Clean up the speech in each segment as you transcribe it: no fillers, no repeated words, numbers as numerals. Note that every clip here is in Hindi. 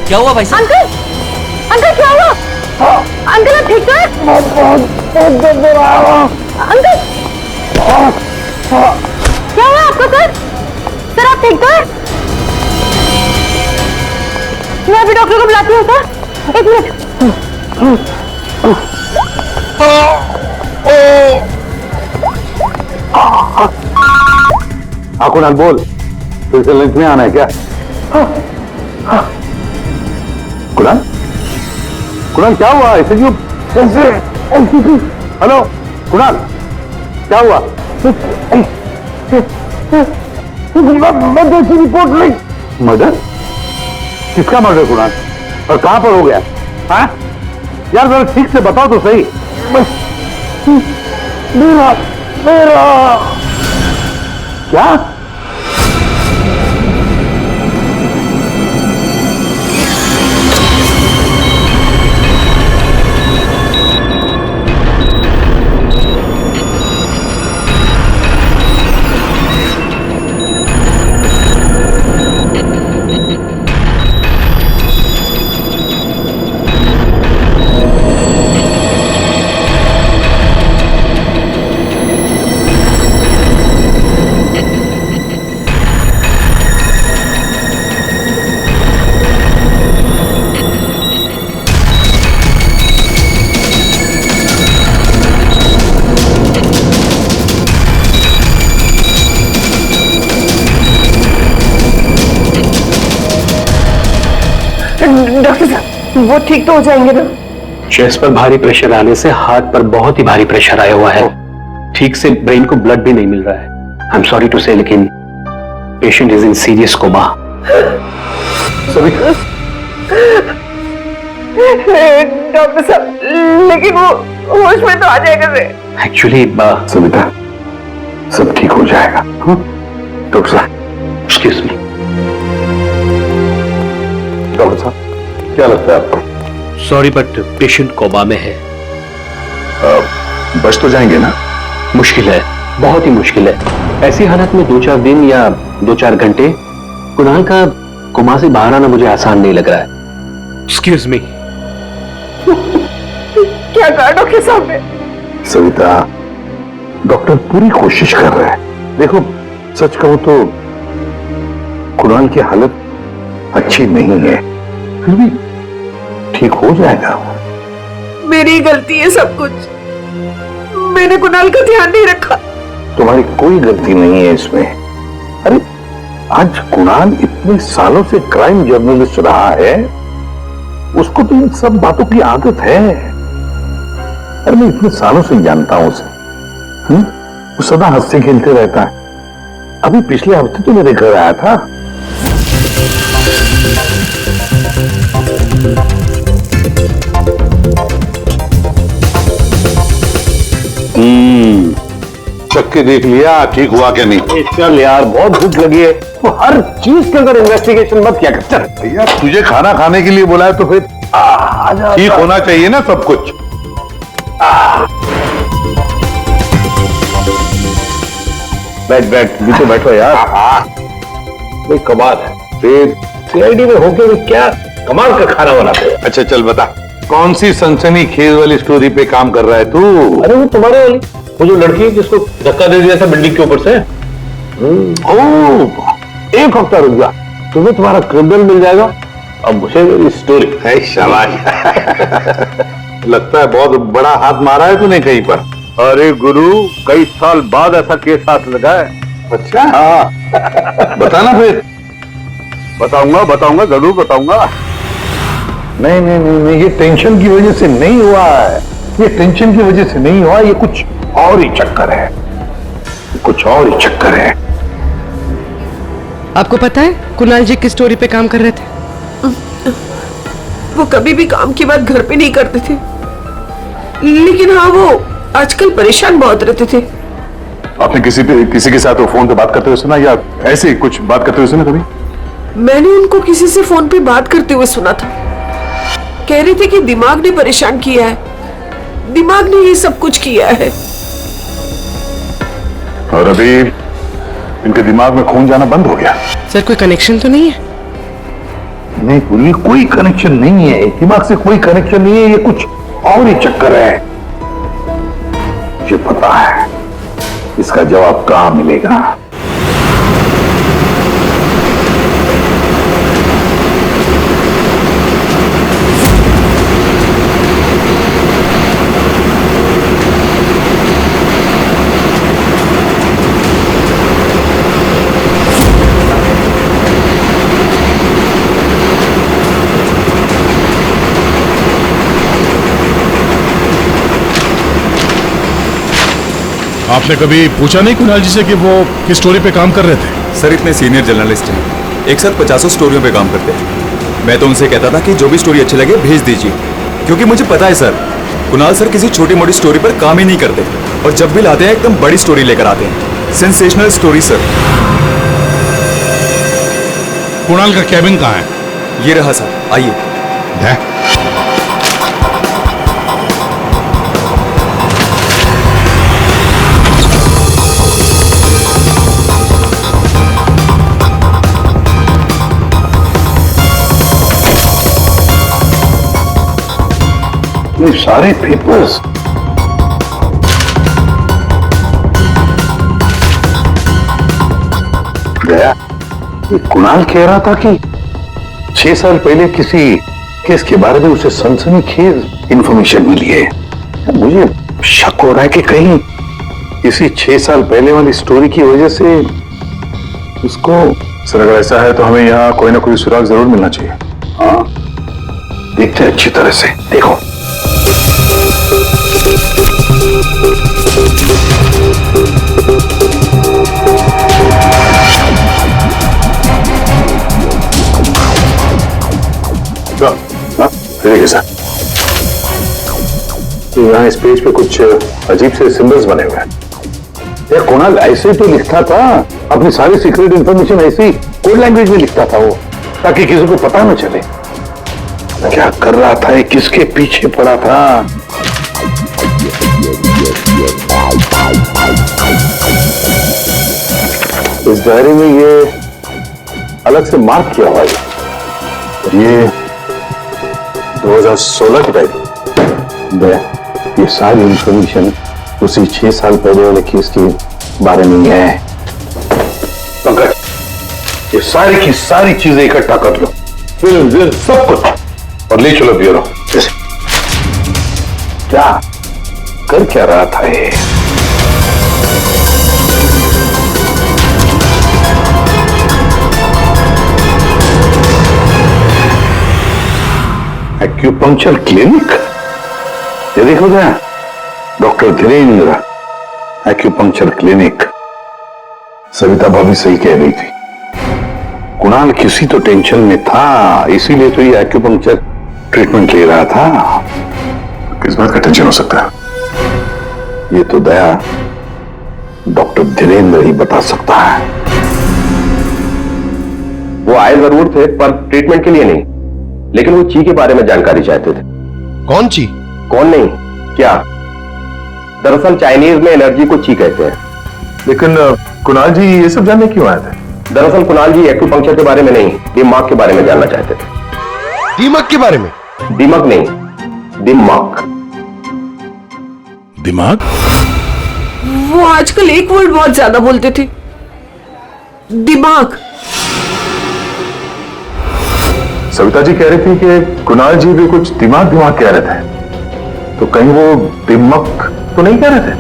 क्या हुआ भाई साहब? अंकल, अंकल क्या हुआ? अंकल आप ठीक तो हैं? अंकल क्या हुआ आपको सर? सर आप ठीक तो हैं? मैं अभी डॉक्टर को बुलाती हूँ सर। एक मिनट। हाँ कुणाल बोल, फिर से लंच में आना है क्या? कुणाल, कुणाल क्या हुआ? ऐसे क्यों? हेलो कुणाल, क्या हुआ? मर्डर की रिपोर्ट ली। मर्डर? किसका मर्डर कुणाल? और कहां पर हो गया? हाँ यार जरा ठीक से बताओ तो सही। मेरा मेरा क्या? डॉक्टर साहब वो ठीक तो हो जाएंगे ना? चेस्ट पर भारी प्रेशर आने से हार्ट पर बहुत ही भारी प्रेशर आया हुआ है। ठीक से ब्रेन को ब्लड भी नहीं मिल रहा है। I am sorry to say, लेकिन patient is in serious coma. Doctor साहब लेकिन वो होश में तो आ जाएगा रे। एक्चुअली सविता सब ठीक हो जाएगा। डॉक्टर साहब, एक्सक्यूज मी। डॉक्टर साहब क्या लगता है आपको? सॉरी बट पेशेंट कोमा में है। बच तो जाएंगे ना? मुश्किल है, बहुत ही मुश्किल है। ऐसी हालत में 2-4 दिन या 2-4 घंटे कुणाल का कोमा से बाहर आना मुझे आसान नहीं लग रहा है। Excuse me. क्या कहा डॉक्टर साहब ने? सविता डॉक्टर पूरी कोशिश कर रहे हैं। देखो सच कहूं तो कुणाल की हालत अच्छी नहीं है, फिर भी ठीक हो जाएगा। मेरी गलती है सब कुछ। मैंने कुणाल का ध्यान नहीं रखा। तुम्हारी कोई गलती नहीं है इसमें। अरे आज कुणाल इतने सालों से क्राइम जर्नलिस्ट रहा है, उसको तो इन सब बातों की आदत है। अरे मैं इतने सालों से जानता हूं उसे। वो सदा हंसते खेलते रहता है। अभी पिछले हफ्ते तो मेरे घर आया था। चख के देख लिया ठीक हुआ क्या नहीं? चल यार बहुत भूख लगी है। तो हर चीज के अंदर इन्वेस्टिगेशन मत क्या कर। चल भैया तुझे खाना खाने के लिए बोला है तो फिर ठीक होना चाहिए ना सब कुछ। बैठ बैठ नीचे बैठो यार। भाई कमाल है, फिर सीआईडी में होके भी क्या कमाल का खाना बनाते हो। अच्छा चल बता, कौन सी सनसनी खेज वाली स्टोरी पे काम कर रहा है तू? अरे वो तुम्हारे वाली, वो जो लड़की है जिसको धक्का दे दिया था बिल्डिंग के ऊपर से। एक हफ्ता रुक जा, तुम्हें तुम्हारा क्रिमिनल मिल जाएगा। अब मुझे मेरी स्टोरी। शाबाश। लगता है बहुत बड़ा हाथ मारा है तूने कहीं पर। अरे गुरु कई साल बाद ऐसा केस हाथ लगा है। अच्छा हाँ बताना फिर। बताऊंगा बताऊंगा जरूर बताऊंगा। नहीं नहीं नहीं नहीं, ये टेंशन की वजह से नहीं हुआ है। ये टेंशन की वजह से नहीं हुआ, ये कुछ और ही चक्कर है। कुछ और ही चक्कर है। आपको पता है कुणाल जी किस स्टोरी पे काम कर रहे थे? वो कभी भी काम की बात घर पे नहीं करते थे, लेकिन हाँ वो आजकल परेशान बहुत रहते थे। आपने किसी के साथ वो फोन पे बात करते हुए सुना या ऐसे कुछ बात करते हुए सुना कभी? मैंने उनको किसी से फोन पे बात करते हुए सुना था। कह रहे थे कि दिमाग ने परेशान किया है, दिमाग ने ये सब कुछ किया है। और अभी इनके दिमाग में खून जाना बंद हो गया। सर कोई कनेक्शन तो नहीं है? नहीं पूरी कोई कनेक्शन नहीं है, दिमाग से कोई कनेक्शन नहीं है, ये कुछ और ही चक्कर है। मुझे पता है इसका जवाब कहां मिलेगा। आपने कभी पूछा नहीं कुणाल जी से कि वो किस स्टोरी पे काम कर रहे थे? सर इतने सीनियर जर्नलिस्ट हैं, एक साथ 50 स्टोरियों पे काम करते हैं। मैं तो उनसे कहता था कि जो भी स्टोरी अच्छी लगे भेज दीजिए, क्योंकि मुझे पता है सर, कुणाल सर किसी छोटी मोटी स्टोरी पर काम ही नहीं करते, और जब भी लाते हैं एकदम बड़ी स्टोरी लेकर आते हैं, सेंसेशनल स्टोरी सर। कुणाल का कैबिन कहाँ है? ये रहा सर, आइए। है? ये सारे पेपर्स गया। ये कुणाल कह रहा था कि 6 साल पहले किसी केस के बारे में उसे सनसनीखेज इंफॉर्मेशन मिली है। मुझे शक हो रहा है कि कहीं इसी 6 साल पहले वाली स्टोरी की वजह से उसको। सर अगर ऐसा है तो हमें यहाँ कोई ना कोई सुराग जरूर मिलना चाहिए। हाँ, देखते हैं अच्छी तरह से। देखो देखिए सर, यहाँ इस पेज पे कुछ अजीब से सिंबल्स बने हुए हैं। ये कुणाल ऐसे तो लिखता था, अपनी सारी सीक्रेट इंफॉर्मेशन ऐसी कोड लैंग्वेज में लिखता था वो, ताकि किसी को पता न चले क्या कर रहा था, ये किसके पीछे पड़ा था। इस डायरी में ये अलग से मार्क किया हुआ है, ये 2016 की डायरी। ये सारी इंफॉर्मेशन उसी 6 साल पहले वाले केस के बारे में ही है। पंकज, ये सारी की सारी चीजें इकट्ठा कर लो, फिल्म सब कुछ, और ले चलो ब्यूरो। क्या कर क्या रहा था ये? एक्यूपंक्चर क्लिनिक, ये देखो क्या, doctor Dhirendra acupuncture clinic. Savita भाभी सही कह रही थी, कुणाल किसी तो टेंशन में था, इसीलिए तो ये एक्यूपंक्चर ट्रीटमेंट ले रहा था। किस बात का टेंशन हो सकता है? ये तो दया डॉक्टर धीरेन्द्र ही बता सकता है। वो आए जरूर थे पर ट्रीटमेंट के लिए नहीं, लेकिन वो ची के बारे में जानकारी चाहते थे। कौन ची? कौन नहीं, क्या? दरअसल चाइनीज में एनर्जी को ची कहते हैं। लेकिन कुणाल जी ये सब जानने क्यों आए थे? दरअसल कुणाल जी एक्यूपंक्चर के बारे में नहीं, दिमाग के बारे में जानना चाहते थे। दीमक के बारे में? दिमाग नहीं, दिमाग। दिमाग? वो आजकल एक वर्ड बहुत ज्यादा बोलते थे, दिमाग। सविता जी कह रही थी कि कुणाल जी भी कुछ दिमाग कह रहे थे, तो कहीं वो दिमक तो नहीं कह रहे थे?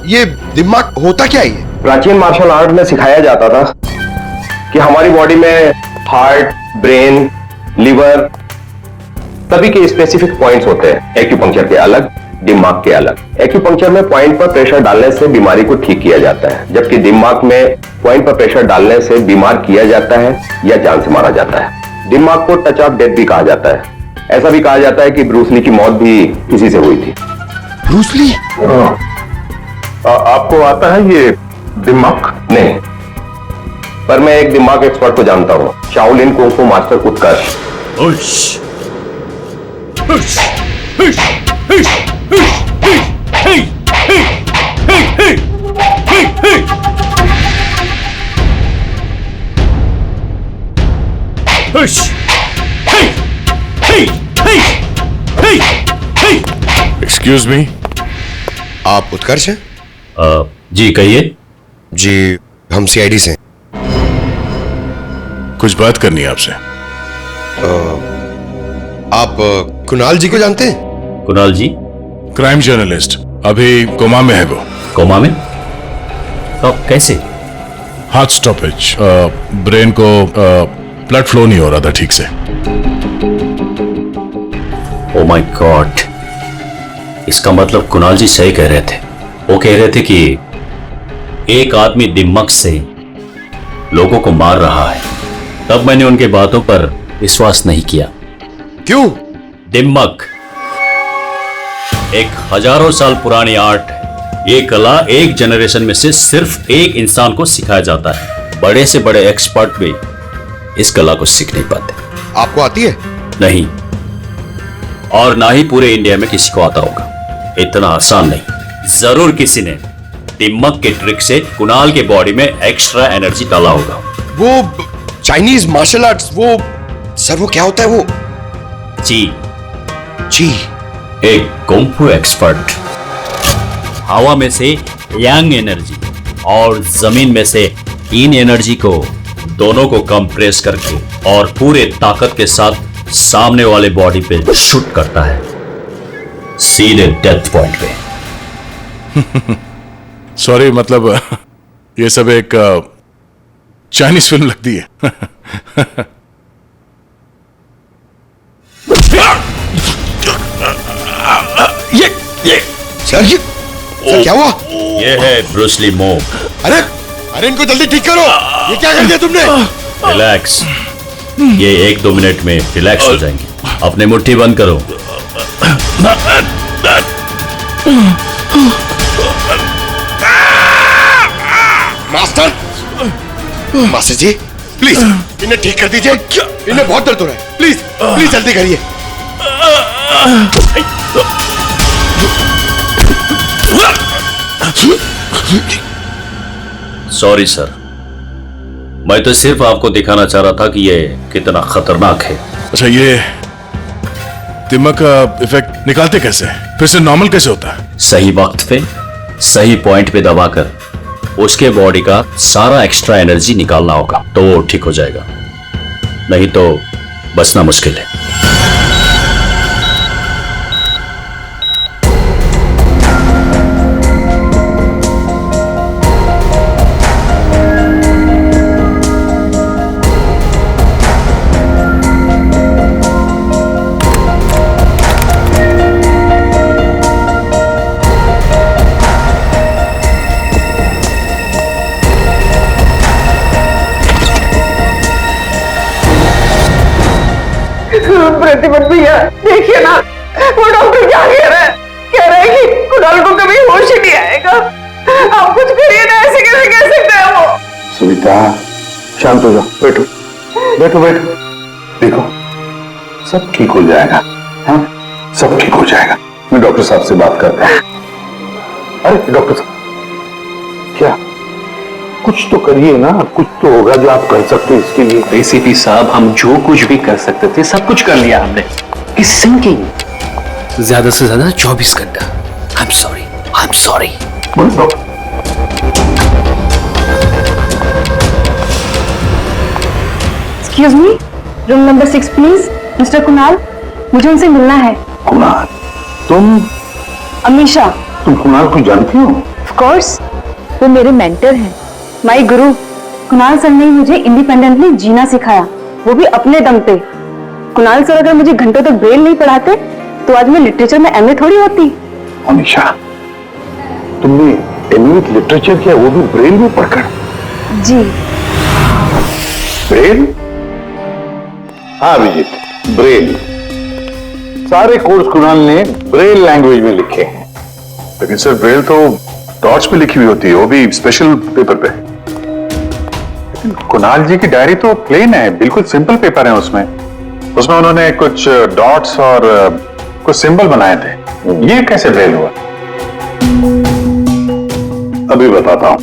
ये दिमाग होता क्या है? प्राचीन मार्शल आर्ट में सिखाया जाता था कि हमारी बॉडी में हार्ट, ब्रेन, लिवर सभी के स्पेसिफिक पॉइंट्स होते हैं। एक्यूपंक्चर के अलग, दिमाग के अलग। एक्यूपंक्चर में पॉइंट पर प्रेशर डालने से बीमारी को ठीक किया जाता है, जबकि दिमाग में पॉइंट पर प्रेशर डालने से बीमार किया जाता है या जान से मारा जाता है। दिमाग को टच ऑफ डेथ भी कहा जाता है। ऐसा भी कहा जाता है कि ब्रूस ली की मौत भी इसी से हुई थी। Bruce Lee? आपको आता है ये दिमाग? नहीं, पर मैं एक दिमाग एक्सपर्ट को जानता हूं, शाओलिन कुंग फू मास्टर उत्कर्ष। एक्सक्यूज मी, आप उत्कर्ष हैं? जी कहिए। जी, हम सीआईडी से हैं। कुछ बात करनी है आपसे। आप कुणाल जी को जानते हैं? कुणाल जी? क्राइम जर्नलिस्ट, अभी कोमा में है वो। कोमा में? कब, कैसे? हार्ट स्टॉपेज, ब्रेन को ब्लड फ्लो नहीं हो रहा था ठीक से। ओ माय गॉड, इसका मतलब कुणाल जी सही कह रहे थे। वो कह रहे थे कि एक आदमी दिमाग से लोगों को मार रहा है। तब मैंने उनके बातों पर विश्वास नहीं किया। क्यों? दिमाग एक हजारों साल पुरानी आर्ट है। ये कला एक जनरेशन में से सिर्फ एक इंसान को सिखाया जाता है। बड़े से बड़े एक्सपर्ट भी इस कला को सीख नहीं पाते। आपको आती है? नहीं, और ना ही पूरे इंडिया में किसी को आता होगा। इतना आसान नहीं। जरूर किसी ने दिमाग के ट्रिक से कुणाल के बॉडी में एक्स्ट्रा एनर्जी डाला होगा। वो चाइनीज मार्शल आर्ट्स, वो सर वो क्या होता है वो? जी जी, एक कुंफू एक्सपर्ट हवा में से यांग एनर्जी और जमीन में से इन एनर्जी को दोनों को कंप्रेस करके और पूरे ताकत के साथ सामने वाले बॉडी पे शूट करता है, सीधे डेथ पॉइंट पे। सॉरी, मतलब ये सब एक चाइनीज फिल्म लगती है। ये सर, सर क्या हुआ? ये है ब्रूस ली मूव। अरे अरे, इनको जल्दी ठीक करो। ये क्या कर दिया तुमने? रिलैक्स, ये 1-2 मिनट में रिलैक्स हो जाएंगे। अपने मुट्ठी बंद करो। मास्टर, मास्टर जी प्लीज इन्हें ठीक कर दीजिए। इन्हें बहुत दर्द हो रहा है। प्लीज प्लीज जल्दी करिए। सॉरी सर, मैं तो सिर्फ आपको दिखाना चाह रहा था कि ये कितना खतरनाक है। अच्छा, ये दिमाग का इफेक्ट निकालते कैसे? फिर से नॉर्मल कैसे होता है? सही वक्त पे सही पॉइंट पे दबाकर उसके बॉडी का सारा एक्स्ट्रा एनर्जी निकालना होगा तो वो ठीक हो जाएगा, नहीं तो बचना मुश्किल है। प्रतिपत भैया देखिए ना, वो डॉक्टर क्या कह रहा है? कह रहा है कि कुणाल को कभी होश ही नहीं आएगा। आप कुछ करिए ना, ऐसे कैसे कह सकते हैं वो? सविता, शांत हो जाओ, बैठो बैठो बैठो। देखो, सब ठीक हो जाएगा। हाँ, सब ठीक हो जाएगा। मैं डॉक्टर साहब से बात करता हूँ। अरे डॉक्टर साहब, क्या कुछ तो करिए ना, कुछ तो होगा जो आप कर सकते हैं इसके लिए। एसीपी साहब, हम जो कुछ भी कर सकते थे सब कुछ कर लिया हमने। इस सिंकिंग ज्यादा से ज्यादा 24 घंटा। I am sorry, I am sorry. Excuse me, room number 6 please. Mister Kunal, मुझे उनसे मिलना है। कुणाल? तुम? अमीशा। तुम कुणाल को जानती हो? ऑफ कोर्स, वो मेरे मेंटर हैं, माय गुरु। कुणाल सर ने मुझे इंडिपेंडेंटली जीना सिखाया, वो भी अपने दम पे। कुणाल सर अगर मुझे घंटों तक ब्रेल नहीं पढ़ाते तो आज मैं लिटरेचर में एमए थोड़ी होती। अमीशा, तुमने एमए लिटरेचर किया, वो भी ब्रेल में पढ़कर? जी। ब्रेल? हाँ अभिजीत, ब्रेल। सारे कोर्स कुणाल ने ब्रेल लैंग्वेज में लिखे हैं। लेकिन सर, ब्रेल तो डॉट्स पे लिखी हुई होती है, वो भी स्पेशल पेपर पे। लेकिन कुणाल जी की डायरी तो प्लेन है, बिल्कुल सिंपल पेपर है। उसमें उन्होंने कुछ डॉट्स और कुछ सिंबल बनाए थे। ये कैसे ब्रेल हुआ? अभी बताता हूं।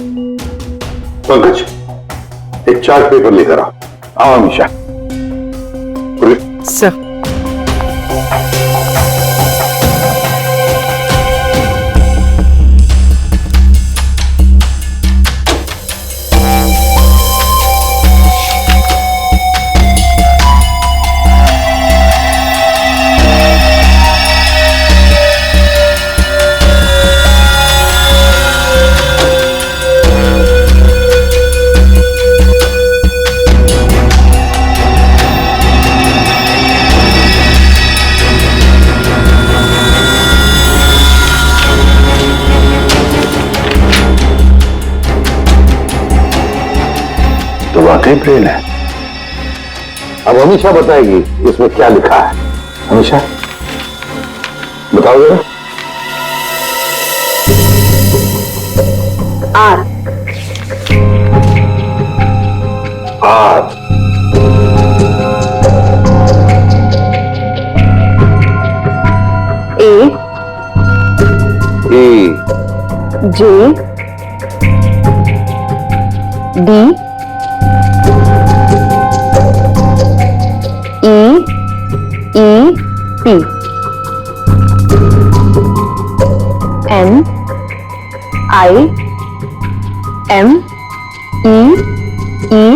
पंकज, एक चार्ट पेपर लेकर आओ। अमीशा, सर तो वाकई ब्रेन है। अब अमीषा बताएगी इसमें क्या लिखा है। अमीषा बताओ जरा। R R A A J D P N I M E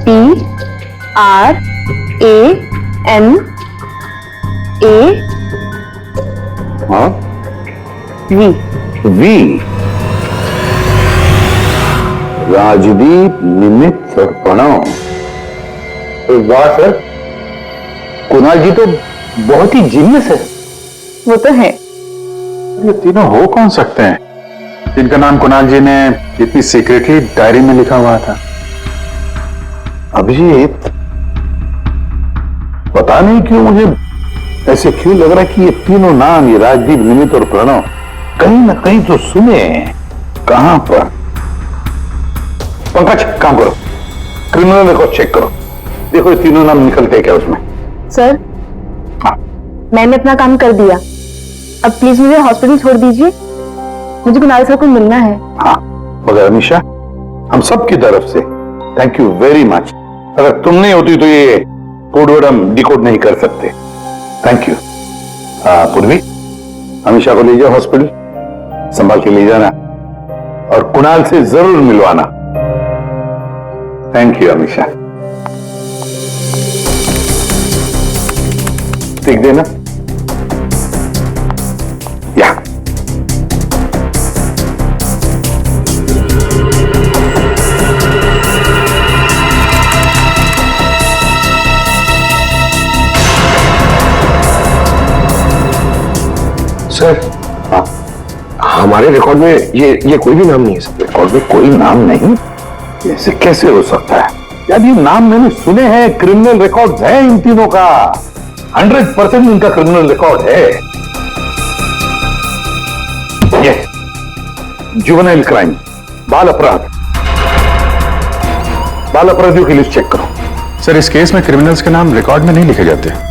P R A N A V V Rajdeep, Nimit और प्रणव। वाह सर, कुणाल जी तो बहुत ही जीनियस है। वो तो है। ये तीनों हो कौन सकते हैं जिनका नाम कुणाल जी ने इतनी सीक्रेटली डायरी में लिखा हुआ था? अभिजीत, पता नहीं क्यों मुझे ऐसे क्यों लग रहा है कि ये तीनों नाम, ये राजदीप, निमित और प्रणव, कहीं ना कहीं तो सुने हैं। कहां पर? पंकज, काम करो, क्रिमिनल रिकॉर्ड चेक करो, देखो ये तीनों नाम निकलते हैं क्या उसमें। सर, हाँ। मैंने अपना काम कर दिया, अब प्लीज मुझे हॉस्पिटल छोड़ दीजिए, मुझे कुणाल सर को मिलना है। हाँ, मगर अमीषा, हम सब की तरफ से थैंक यू वेरी मच। अगर तुम नहीं होती तो ये कोडवर्ड हम डिकोड नहीं कर सकते। Thank you. पूर्वी, अमीषा को ले जाओ हॉस्पिटल, संभाल के ले जाना और कुणाल से जरूर मिलवाना। Thank you Amisha. ठीक देना या सर, हमारे रिकॉर्ड में ये कोई भी नाम नहीं है सर। रिकॉर्ड में कोई नाम नहीं? ऐसे कैसे हो सकता है यार? ये नाम मैंने सुने हैं, क्रिमिनल रिकॉर्ड है इन तीनों का, 100% इनका क्रिमिनल रिकॉर्ड है। ये जुवेनाइल क्राइम, बाल अपराध, बाल अपराधियों की लिस्ट चेक करो। सर, इस केस में क्रिमिनल्स के नाम रिकॉर्ड में नहीं लिखे जाते।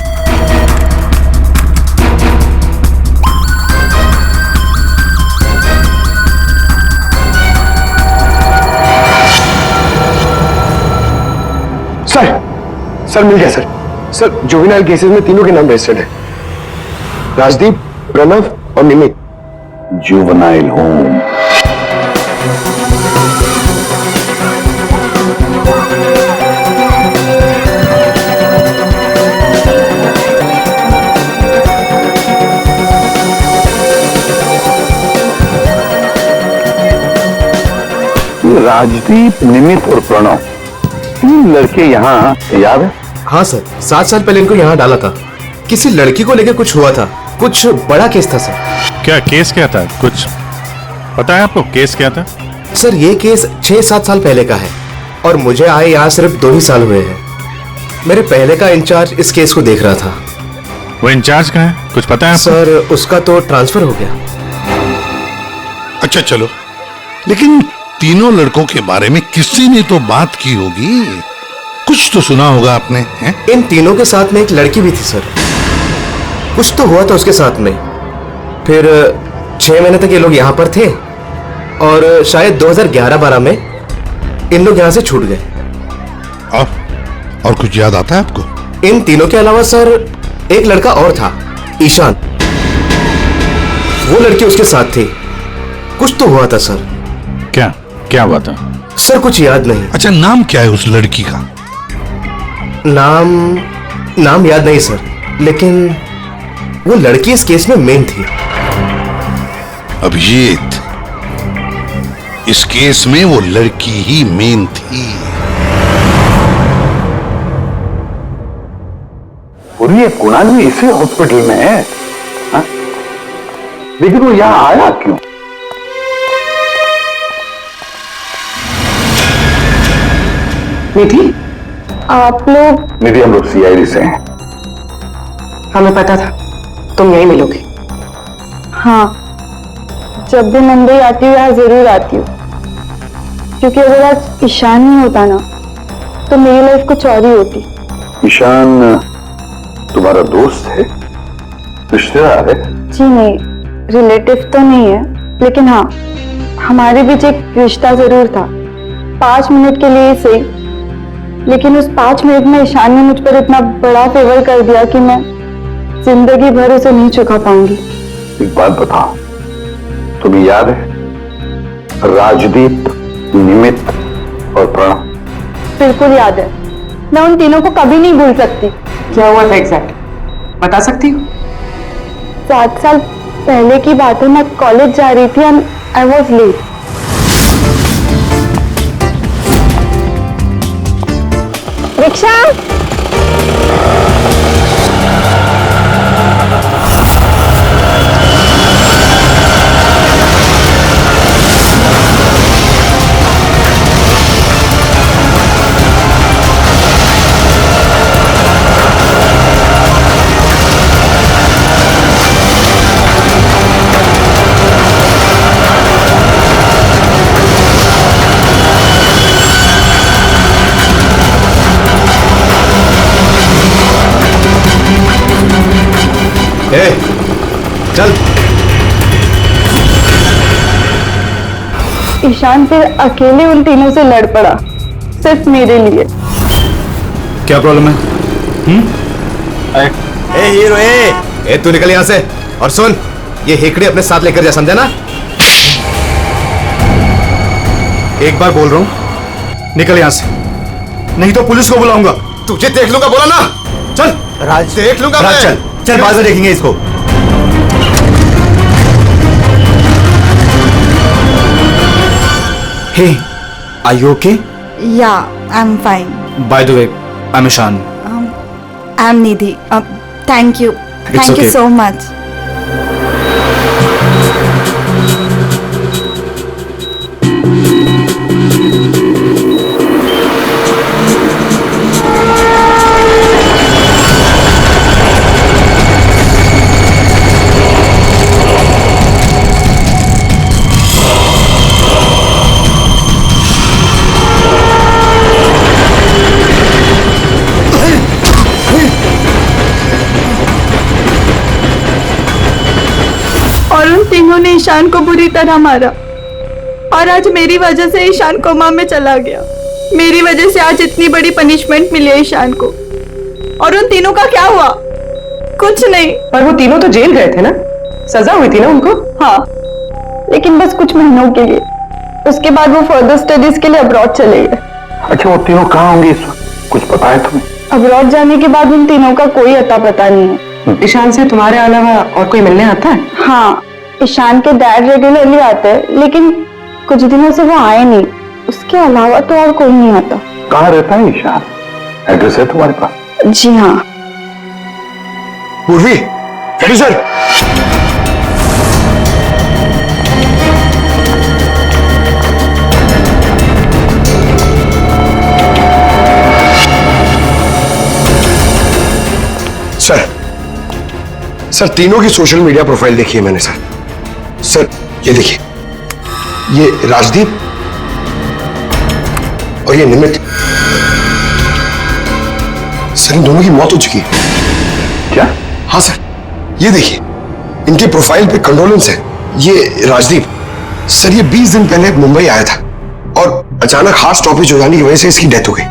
सर मिल गया सर। सर, जुवेनाइल केसेस में तीनों के नाम रजिस्टर्ड है, राजदीप, प्रणव और निमित। Juvenile home. राजदीप, निमित और प्रणव, तीन लड़के यहाँ याद है? हाँ सर, 7 साल पहले इनको यहाँ डाला था। किसी लड़की को लेकर कुछ हुआ था, कुछ बड़ा केस था सर। क्या केस क्या था? कुछ पता है आपको केस क्या था? सर, ये केस 6-7 साल पहले का है और मुझे आए यहाँ सिर्फ 2 ही साल हुए हैं। मेरे पहले का इंचार्ज इस केस को देख रहा था। वो इंचार्ज कहाँ है? कुछ पता है आपको? सर, उसका तो ट्रांसफर हो गया। अच्छा चलो, लेकिन तीनों लड़कों के बारे में किसी ने तो बात की होगी, कुछ तो सुना होगा आपने, हैं? इन तीनों के साथ में एक लड़की भी थी सर, कुछ तो हुआ था उसके साथ में। फिर 6 महीने तक ये लोग यहाँ पर थे और शायद 2011-12 में इन लोग यहाँ से छूट गए। और कुछ याद आता है आपको? इन तीनों के अलावा सर एक लड़का और था, ईशान। वो लड़की उसके साथ थी। कुछ तो हुआ था सर। क्या क्या हुआ था? सर कुछ याद नहीं। अच्छा, नाम क्या है उस लड़की का? नाम याद नहीं सर, लेकिन वो लड़की इस केस में मेन थी। अभिजीत, इस केस में वो लड़की ही मेन थी। और ये कुणाल भी इसी हॉस्पिटल में है, हा? लेकिन वो यहां आया क्यों? निधि, आप लोग? निधि, हम लोग सीआईडी से हैं। हमें पता था तुम यहीं मिलोगे। हाँ, जब भी मुंबई आती हूँ यहाँ जरूर आती हूँ, क्योंकि अगर आज ईशान नहीं होता ना तो मेरी लाइफ कुछ और ही होती। ईशान तुम्हारा दोस्त है, रिश्तेदार है? जी नहीं, रिलेटिव तो नहीं है, लेकिन हाँ, हमारे बीच एक रिश्ता जरूर था। 5 मिनट के लिए ही सही, लेकिन उस 5 मिनट में ईशान ने मुझ पर इतना बड़ा फेवर कर दिया कि मैं जिंदगी भर उसे नहीं चुका पाऊंगी। एक बात बताओ, तुम्हें याद है राजदीप, निमित और प्रणव? बिल्कुल याद है, मैं उन तीनों को कभी नहीं भूल सकती। क्या हुआ था एग्जैक्ट बता सकती हो? 7 साल पहले की बात है, मैं कॉलेज जा रही थी and I was late. Rickshaw! चल। ईशान फिर अकेले उन तीनों से लड़ पड़ा, सिर्फ मेरे लिए। क्या प्रॉब्लम है? ए हीरो, ए तू निकल यहां से। और सुन, ये हेकड़े अपने साथ लेकर जा, समझा ना? एक बार बोल रहा हूं, निकल यहां से, नहीं तो पुलिस को बुलाऊंगा। तुझे देख लूंगा, बोला ना? चल राज, देख लूंगा मैं। चल चल, बाद में देखेंगे इसको। Hey, are you okay? Yeah, I'm fine. By the way, I'm Ishan. I'm Nidhi. Thank you. Thank you so much. उन्होंने ईशान को बुरी तरह मारा और आज मेरी वजह से ईशान कोमा में चला गया। मेरी वजह से आज इतनी बड़ी पनिशमेंट मिली है ईशान को। और उन तीनों का क्या हुआ? कुछ नहीं। पर वो तीनों तो जेल गए थे ना, सजा हुई थी ना उनको? हाँ, लेकिन बस कुछ महीनों के लिए। उसके बाद वो फर्दर स्टडीज के लिए अब्रॉड चले गए। अच्छा, वो तीनों कहाँ होंगे इस वक्त? कुछ पता है तुम्हें? अब्रॉड जाने के बाद उन तीनों का कोई अता पता नहीं है। ईशान से तुम्हारे अलावा और कोई मिलने आता है? हाँ, ईशान के डैड रेगुलरली आते हैं, लेकिन कुछ दिनों से वो आए नहीं। उसके अलावा तो और कोई नहीं आता। कहाँ रहता है ईशान? एड्रेस है तुम्हारे पास? जी हाँ। पूर्वी, सर। सर, तीनों की सोशल मीडिया प्रोफाइल देखी है मैंने सर। सर ये देखिए, ये राजदीप और ये निमित। सर इन दोनों की मौत हो चुकी है। क्या? हाँ सर, ये देखिए, इनके प्रोफाइल पे कंडोलेंस है। ये राजदीप सर, ये 20 दिन पहले मुंबई आया था और अचानक हार्ट स्टॉपेज हो जाने की वजह से इसकी डेथ हो गई।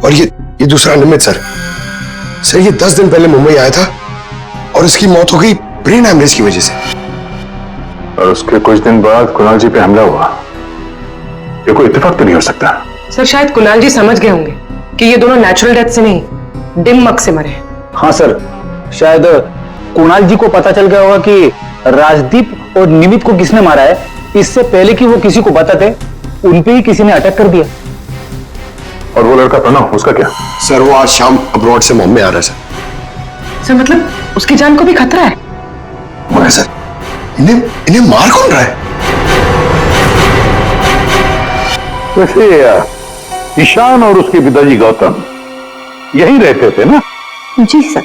और ये दूसरा निमित सर, सर ये 10 दिन पहले मुंबई आया था और इसकी मौत हो गई ब्रेन हैमरेज की वजह से। और उसके कुछ दिन बाद कुणाल जी पे हमला हुआ। ये कोई इत्तेफाक तो नहीं हो सकता। सर शायद कुणाल जी समझ गए होंगे कि ये दोनों नेचुरल डेथ से नहीं, दिमाग से मरे। हाँ सर, शायद कुणाल जी को पता चल गया होगा कि राजदीप और निमित को किसने मारा है। इससे पहले कि वो किसी को बताते, उन पे ही किसी ने अटैक कर दिया। और वो लड़का प्रणव, उसका क्या? सर वो आज शाम अब्रॉड से बॉम्बे आ रहा है सर। सर मतलब उसकी जान को भी खतरा है। मगर सर इन्हें मार कौन रहा है? वैसे ईशान और उसके पिताजी गौतम यहीं रहते थे ना? जी सर।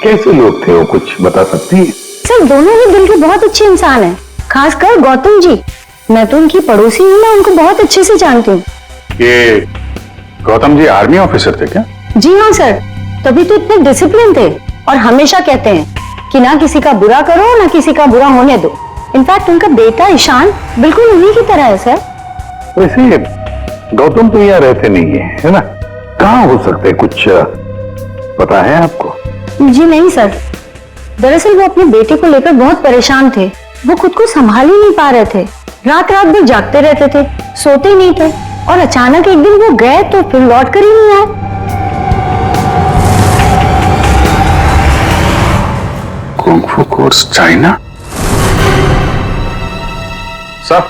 कैसे लोग थे वो, कुछ बता सकती है? सर दोनों ही दिल के बहुत अच्छे इंसान हैं, खासकर गौतम जी। मैं तो उनकी पड़ोसी हूँ, मैं उनको बहुत अच्छे से जानती हूँ। ये गौतम जी आर्मी ऑफिसर थे क्या? जी हाँ सर, तभी तो इतने डिसिप्लिन थे और हमेशा कहते हैं कि ना किसी का बुरा करो ना किसी का बुरा होने दो। इनफैक्ट उनका बेटा ईशान बिल्कुल उन्हीं की तरह है सर। वैसे गौतम तो यहाँ रहते नहीं है ना? कहाँ हो सकते, कुछ पता है आपको? जी नहीं सर, दरअसल वो अपने बेटे को लेकर बहुत परेशान थे। वो खुद को संभाल ही नहीं पा रहे थे, रात रात भर जागते रहते थे, सोते नहीं थे और अचानक एक दिन वो गए तो फिर लौट कर ही नहीं आए। Kung fu course China? Sir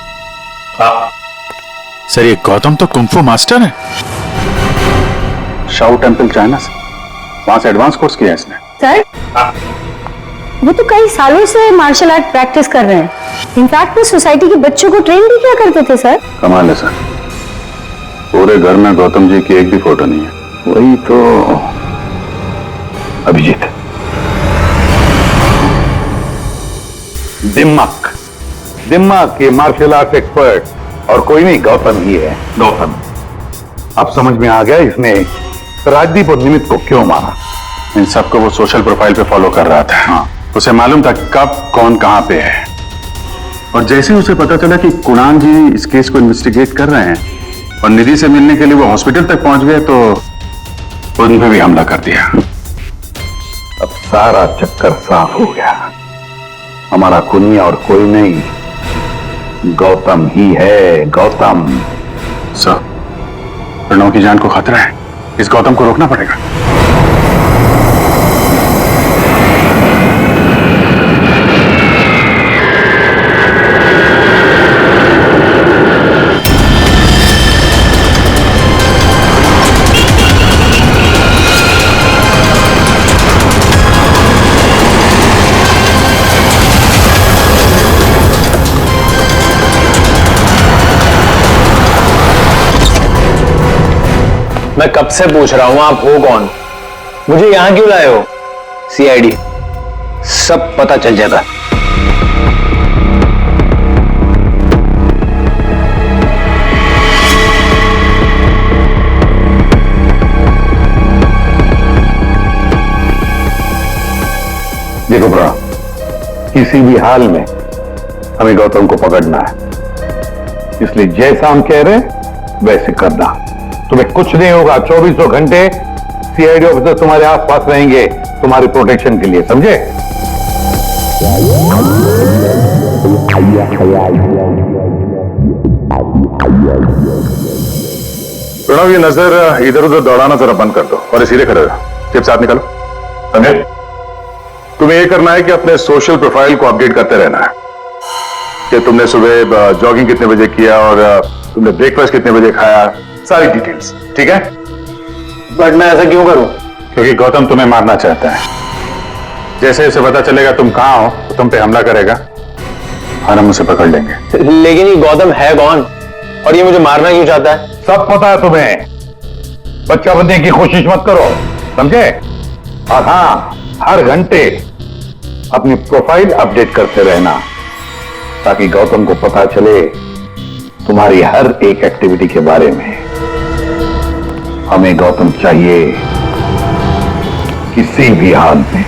sir ये गौतम तो कुंग-फू मास्टर है। शाओ टेम्पल चाइना से, वहां से एडवांस कोर्स किया है इसने। सर वो तो कई सालों से मार्शल आर्ट प्रैक्टिस कर रहे हैं। इनफैक्ट वो सोसाइटी के बच्चों को ट्रेन भी किया करते थे सर। कमाल है सर, पूरे घर में गौतम जी की एक भी फोटो नहीं है। वही तो अभिजीत, दिमाग दिमाग के मार्शल आर्ट एक्सपर्ट और कोई नहीं, गौतम ही है। गौतम, अब समझ में आ गया इसने राजदीप और निमित को क्यों मारा। इन सबको वो सोशल प्रोफाइल पे फॉलो कर रहा था। हाँ, उसे मालूम था कब कौन कहां पे है। और जैसे ही उसे पता चला कि कुणाल जी इस केस को इन्वेस्टिगेट कर रहे हैं और निधि से मिलने के लिए वो हॉस्पिटल तक पहुंच गए, तो उन पे भी हमला कर दिया। अब सारा चक्कर साफ हो गया। हमारा खुनिया और कोई नहीं, गौतम ही है, गौतम। सर, प्रणव की जान को खतरा है, इस गौतम को रोकना पड़ेगा। मैं कब से पूछ रहा हूं आप हो कौन, मुझे यहां क्यों लाए हो? सीआईडी, सब पता चल जाएगा। देखो ब्रा, किसी भी हाल में हमें गौतम को पकड़ना है, इसलिए जैसा हम कह रहे हैं वैसे करना। तुम्हें कुछ नहीं होगा, 24 घंटे सीआईडी ऑफिसर तुम्हारे आसपास रहेंगे तुम्हारी प्रोटेक्शन के लिए, समझे? प्रणव, ये नजर इधर उधर दौड़ाना जरा बंद कर दो और सीधे खड़े रहो। चिप साथ निकालो, समझे? तुम्हें ये करना है कि अपने सोशल प्रोफाइल को अपडेट करते रहना है कि तुमने सुबह जॉगिंग कितने बजे किया और तुमने ब्रेकफास्ट कितने बजे खाया, सारी डिटेल्स, ठीक है? बट मैं ऐसा क्यों करूं? क्योंकि गौतम तुम्हें मारना चाहता है। जैसे उसे पता चलेगा तुम कहां हो तो तुम पे हमला करेगा और हम उसे पकड़ लेंगे। लेकिन ये गौतम है कौन और ये मुझे मारना क्यों चाहता है? सब पता है तुम्हें, बच्चा बनने की कोशिश मत करो, समझे? और हाँ, हर घंटे अपनी प्रोफाइल अपडेट करते रहना ताकि गौतम को पता चले तुम्हारी हर एक एक्टिविटी के बारे में। हमें गौतम चाहिए किसी भी हाल में।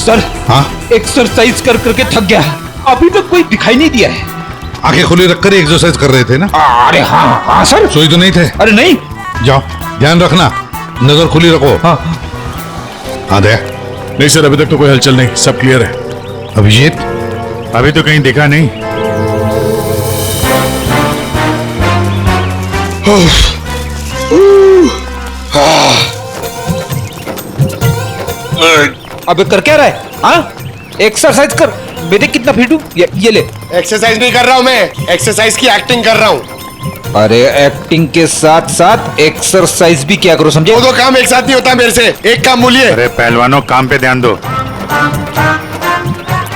सर हाँ एक्सरसाइज कर करके थक गया, अभी तक कोई दिखाई नहीं दिया है। आंखें खुली रखकर एक्सरसाइज कर रहे थे ना? अरे हाँ हाँ सर। सोई तो नहीं थे? अरे नहीं। जाओ ध्यान रखना, नजर खुली रखो। हाँ हाँ दे। नहीं सर, अभी तक तो कोई हलचल नहीं, सब क्लियर है। अभिजीत अभी तो कहीं दिखा नहीं। अबे कर क्या रहा है? हाँ एक्सरसाइज कर बेटे, कितना फिट हूँ ये ले। एक्सरसाइज नहीं कर रहा हूँ मैं, एक्सरसाइज की एक्टिंग कर रहा हूँ। अरे एक्टिंग के साथ साथ एक्सरसाइज भी क्या करो, समझे? दो काम एक साथ नहीं होता मेरे से, एक काम बोलिए। अरे पहलवानों, काम पे ध्यान दो।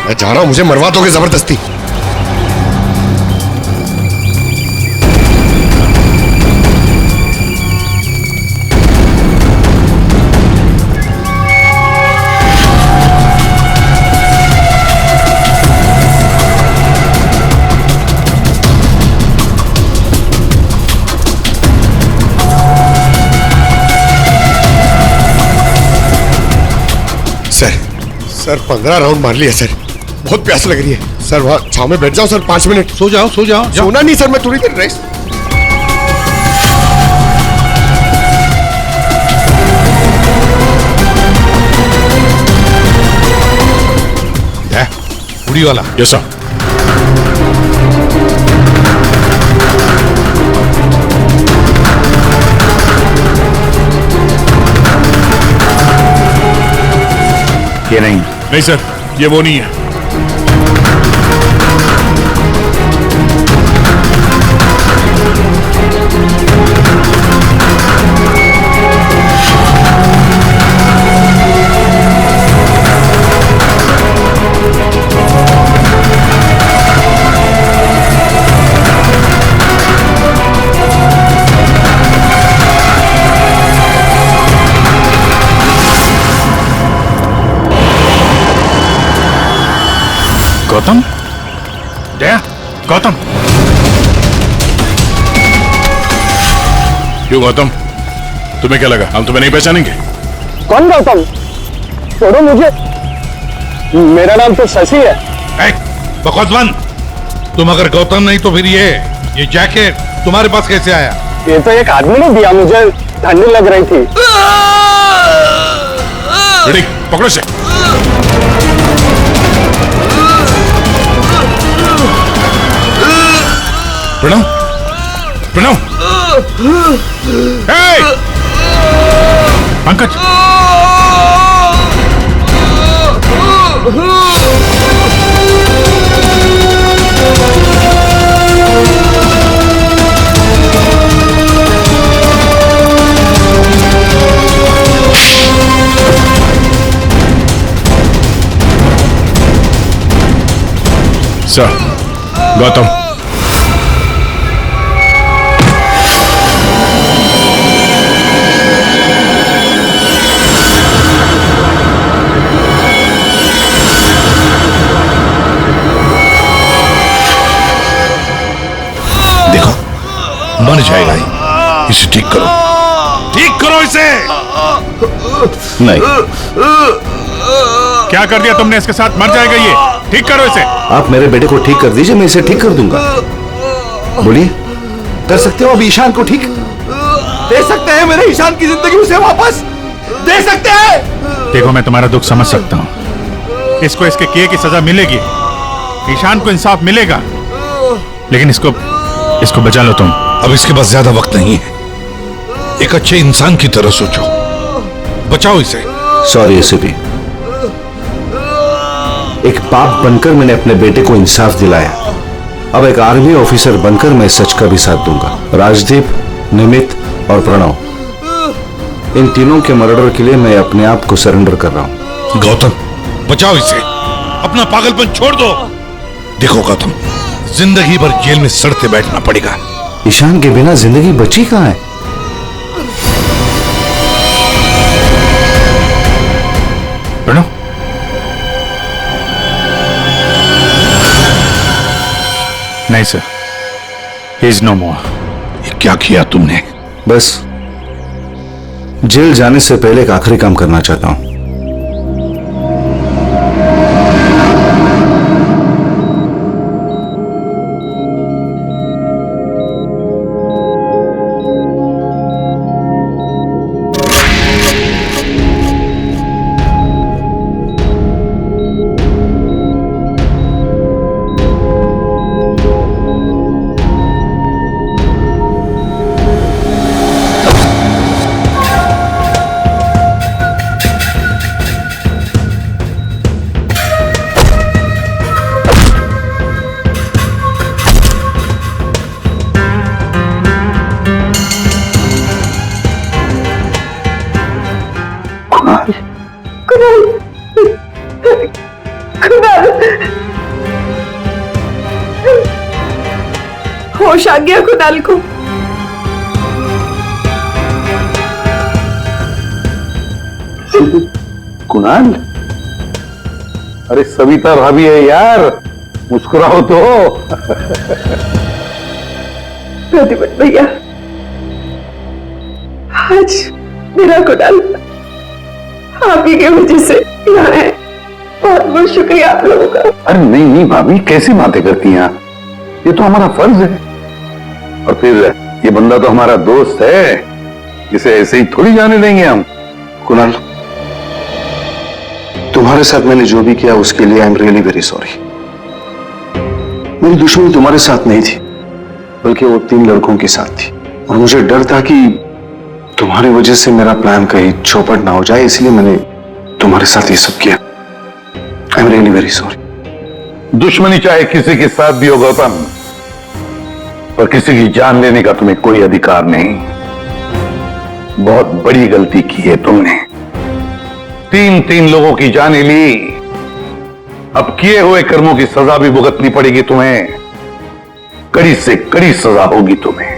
मैं जा रहा हूँ, मुझे मरवा दोगे जबरदस्ती। सर 15 राउंड मार लिया सर, बहुत प्यास लग रही है सर। वहाँ छाव में बैठ जाओ सर, 5 मिनट। सो जाओ सो जाओ। सोना नहीं सर, मैं थोड़ी देर रेस्ट। उड़ी वाला। Yes sir. ये नहीं। नहीं सर, ये वो नहीं है। गौतम? जया, गौतम। क्यों गौतम, तुम्हें क्या लगा हम तुम्हें नहीं पहचानेंगे? कौन गौतम? छोड़ो मुझे, मेरा नाम तो शशि है। बकवास बंद। तुम अगर गौतम नहीं तो फिर ये जैकेट तुम्हारे पास कैसे आया? ये तो एक आदमी ने दिया मुझे, ठंडी लग रही थी। रेडी, पकड़ो से। प्रणव, प्रणव। पंकज। सर, गौतम। मर जाएगा ही, इसे ठीक करो, ठीक करो इसे। नहीं। क्या कर दिया तुमने इसके साथ? मर जाएगा ये, ठीक करो इसे। आप मेरे बेटे को ठीक कर दीजिए, मैं इसे ठीक कर दूंगा। बोलिए, कर सकते हो अब ईशान को ठीक? दे सकते हैं मेरे ईशान की जिंदगी उसे वापस दे सकते हैं। देखो, मैं तुम्हारा दुख समझ सकता हूँ, इसको इसके किए की सजा मिलेगी, ईशान को इंसाफ मिलेगा, लेकिन इसको बचा लो तुम। अब इसके पास ज्यादा वक्त नहीं है, एक अच्छे इंसान की तरह सोचो, बचाओ इसे। सॉरी एसीपी, एक बाप बनकर मैंने अपने बेटे को इंसाफ दिलाया, अब एक आर्मी ऑफिसर बनकर मैं सच का भी साथ दूंगा। राजदीप, निमित और प्रणव, इन तीनों के मर्डर के लिए मैं अपने आप को सरेंडर कर रहा हूं। गौतम, बचाओ इसे, अपना पागलपन छोड़ दो। देखो गौतम, जिंदगी भर जेल में सड़ते बैठना पड़ेगा। ईशान के बिना जिंदगी बची कहां है? प्रणव, नहीं सर, ही इज नो मोर। ये क्या किया तुमने? बस जेल जाने से पहले एक आखिरी काम करना चाहता हूं। होश आ गया कुणाल को। कुणाल, अरे सविता भाभी है यार, मुस्कुराओ तो। प्रतिपत भैया, आज मेरा कुणाल आप ही की वजह से यहाँ है। बहुत बहुत शुक्रिया आप लोगों का। अरे नहीं नहीं भाभी, कैसी बातें करती हैं आप? ये तो हमारा फर्ज है। और फिर ये बंदा तो हमारा दोस्त है, इसे ऐसे ही थोड़ी जाने देंगे हम। कुणाल, तुम्हारे साथ मैंने जो भी किया उसके लिए I am really very sorry. मेरी दुश्मनी तुम्हारे साथ नहीं थी, बल्कि वो 3 लड़कों के साथ थी। और मुझे डर था कि तुम्हारी वजह से मेरा प्लान कहीं चौपट ना हो जाए, इसलिए मैंने तुम्हारे साथ ये सब किया। I am really very sorry. दुश्मनी चाहे किसी के साथ भी हो गौतम, पर किसी की जान लेने का तुम्हें कोई अधिकार नहीं। बहुत बड़ी गलती की है तुमने। 3 लोगों की जानें ली। अब किए हुए कर्मों की सजा भी भुगतनी पड़ेगी तुम्हें। कड़ी से कड़ी सजा होगी तुम्हें।